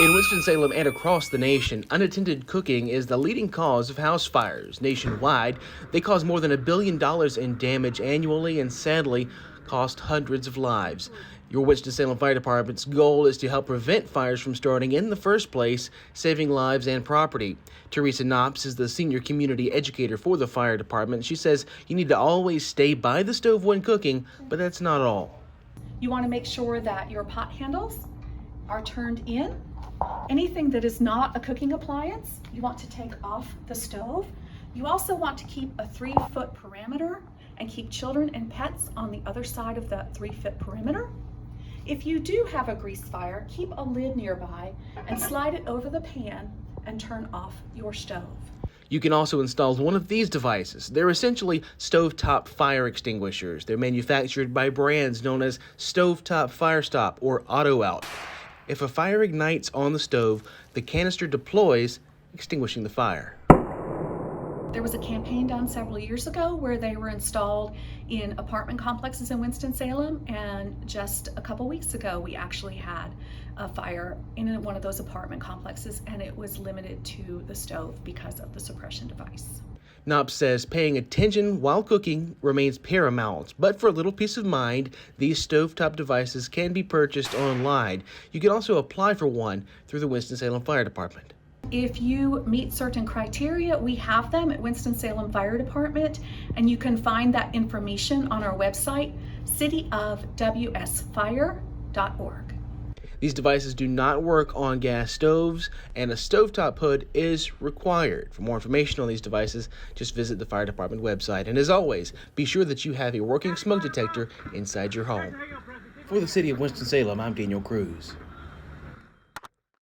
In Winston-Salem and across the nation, unattended cooking is the leading cause of house fires. Nationwide, they cause more than $1 billion in damage annually and sadly cost hundreds of lives. Your Winston-Salem Fire Department's goal is to help prevent fires from starting in the first place, saving lives and property. Theresa Knops is the senior community educator for the fire department. She says you need to always stay by the stove when cooking, but that's not all. You want to make sure that your pot handles are turned in. Anything that is not a cooking appliance, you want to take off the stove. You also want to keep a 3-foot perimeter and keep children and pets on the other side of that 3-foot perimeter. If you do have a grease fire, keep a lid nearby and slide it over the pan and turn off your stove. You can also install one of these devices. They're essentially stovetop fire extinguishers. They're manufactured by brands known as Stovetop Fire Stop or Auto Out. If a fire ignites on the stove, the canister deploys, extinguishing the fire. There was a campaign done several years ago where they were installed in apartment complexes in Winston-Salem, and just a couple weeks ago we actually had a fire in one of those apartment complexes, and it was limited to the stove because of the suppression device. Knops says paying attention while cooking remains paramount, but for a little peace of mind, these stovetop devices can be purchased online. You can also apply for one through the Winston-Salem Fire Department. If you meet certain criteria, we have them at Winston-Salem Fire Department, and you can find that information on our website, cityofwsfire.org. These devices do not work on gas stoves, and a stovetop hood is required. For more information on these devices, just visit the fire department website. And as always, be sure that you have a working smoke detector inside your home. For the City of Winston-Salem, I'm Daniel Cruz.